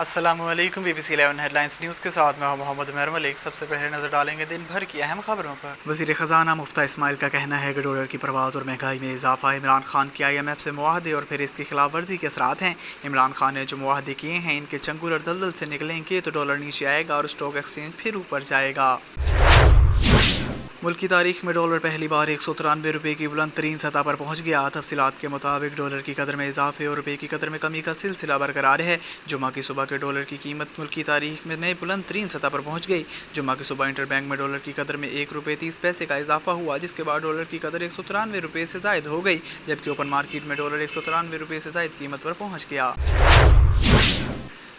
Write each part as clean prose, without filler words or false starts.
अस्सलामुअलैकुम BBC 11 headlines news के साथ मैं हूं मोहम्मद उमर मलिक। सबसे पहले नजर डालेंगे दिन भर की अहम खबरों पर। वज़ीर ख़जाना मुफ्ता इस्माइल का कहना है कि डॉलर की परवाज़ और महंगाई में इजाफा इमरान खान की IMF से मुआहदे और फिर इसकी खिलाफ वर्जी के असरात हैं। इमरान खान ने जो मुआहदे किए हैं इनके चंगुल और दलदल से निकलेंगे तो डॉलर नीचे आएगा और स्टॉक एक्सचेंज फिर ऊपर जाएगा। मुल्क की तारीख में डॉलर पहली बार 193 रुपये की बुलंद तरीन सतह पर पहुंच गया। तफसीलात के मुताबिक डॉलर की कदर में इजाफे और रुपये की कदर में कमी का सिलसिला बरकरार है। जुमा की सुबह के डॉलर की कीमत मुल्क की तारीख में नए बुलंद तरीन सतह पर पहुंच गई। जुमा की सुबह इंटरबैंक में डॉलर की कदर में 1 रुपये 30 पैसे का इजाफा हुआ, जिसके बाद डॉलर की कदर 193 रुपये से जायद हो गई, जबकि ओपन मार्केट में डॉलर 193 रुपये से जायद कीमत पर पहुँच गया।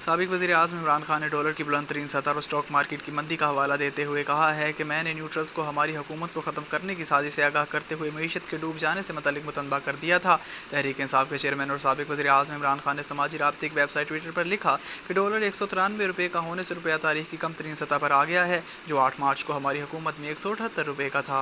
साबिक वज़ीर आज़म इमरान खान ने डॉलर की बुलंद तरीन सतह और स्टॉक मार्केट की मंदी का हवाला देते हुए कहा है कि मैंने न्यूट्रल्स को हमारी हुकूमत को ख़त्म करने की साजिश से आगाह करते हुए मईशत के डूब जाने से मुतल्लिक़ मुतनबा कर दिया था। तहरीक इंसाफ के चेयरमैन और साबिक वज़ीर आज़म इमरान खान ने समाजी राब्ते की वेबसाइट ट्विटर पर लिखा कि डॉलर 193 रुपये का होने से रुपया तारीख की कम तरीन सतह पर आ गया है, जो 8 मार्च को हमारी हुकूमत में 178 रुपये का था।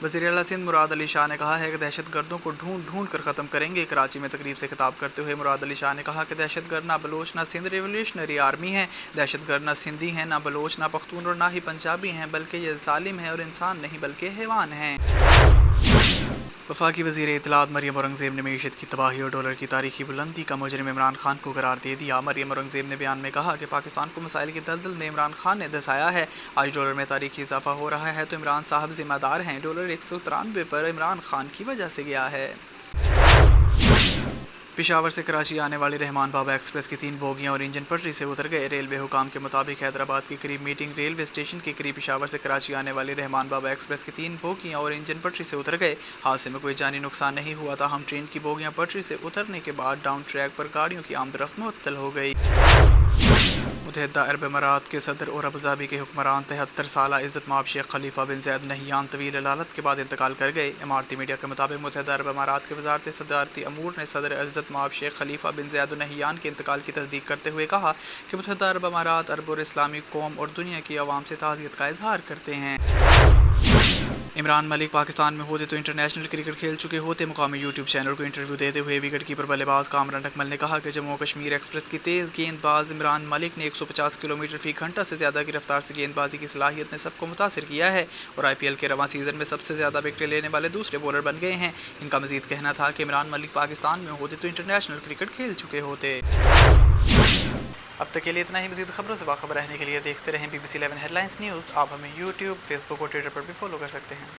वज़ीर आला सिंध मुराद अली शाह ने कहा है कि दहशत गर्दों को ढूंढ ढूंढ कर ख़त्म करेंगे। कराची में तकरीब से खिताब करते हुए मुराद अली शाह ने कहा कि दहशत गर्द ना बलोच ना सिंध रेवोल्यूशनरी आर्मी है। दहशत गर्द ना सिंधी हैं, ना बलोच, ना पख्तून और ना ही पंजाबी हैं, बल्कि ये जालिम है और इंसान नहीं बल्कि हैवान हैं। वफाकी वज़ीर इत्तलात मरियम औरंगज़ेब ने मईशत की तबाही और डॉलर की तारीखी बुलंदी का मुजरिम इमरान खान को करार दे दिया। मरियम औरंगज़ेब ने बयान में कहा कि पाकिस्तान को मसाइल की दलदल में इमरान खान ने धंसाया है। आज डॉलर में तारीखी इजाफा हो रहा है तो इमरान साहब जिम्मेदार हैं। डॉलर 193 पर इमरान खान की वजह से गया है। पेशावर से कराची आने वाली रहमान बाबा एक्सप्रेस की 3 बोगियां और इंजन पटरी से उतर गए। रेलवे हुकाम के मुताबिक हैदराबाद के करीब मीटिंग रेलवे स्टेशन के करीब पेशावर से कराची आने वाली रहमान बाबा एक्सप्रेस की 3 बोगियां और इंजन पटरी से उतर गए। हादसे में कोई जानी नुकसान नहीं हुआ था। हम ट्रेन की बोगियां पटरी से उतरने के बाद डाउन ट्रैक पर गाड़ियों की आमदरफ्त मुअत्तल हो गई। मुत्तहिदा अरब अमारात के सदर और अबूधाबी के हुक्मरान 73 साला इज़्ज़त माब शेख खलीफा बिन ज़ैद नहियान तवील अलालत के बाद इंतकाल कर गए। इमारती मीडिया के मुताबिक मुत्तहिदा अरब अमारात के वज़ारत सदारती अमूर ने सदर इज़्ज़त माब शेख खलीफा बिन ज़ैद नहियान के इंतकाल की तस्दीक करते हुए कहा कि मुत्तहिदा अरब अमारात अरब और इस्लामी कौम और दुनिया की आवाम से ताज़ियत का इजहार करते हैं। इमरान मलिक पाकिस्तान में होते तो इंटरनेशनल क्रिकेट खेल चुके होते। मुकामी यूट्यूब चैनल को इंटरव्यू देते हुए विकेट कीपर बल्लेबाज कामरान अकमल ने कहा कि जम्मू कश्मीर एक्सप्रेस की तेज़ गेंदबाज इमरान मलिक ने 150 किलोमीटर फी घंटा से ज़्यादा की रफ्तार से गेंदबाजी की सलाहियत ने सबको मुतासिर किया है और IPL के रवां सीज़न में सबसे ज़्यादा विकेट लेने वाले दूसरे बॉलर बन गए हैं। इनका मजीद कहना था कि इमरान मलिक पाकिस्तान में होते तो इंटरनेशनल क्रिकेट खेल चुके होते। अब तक के लिए इतना ही। मज़ीद खबरों से बाखबर रहने के लिए देखते रहें BBC 11 हेडलाइंस न्यूज़। आप हमें YouTube, Facebook और Twitter पर भी फॉलो कर सकते हैं।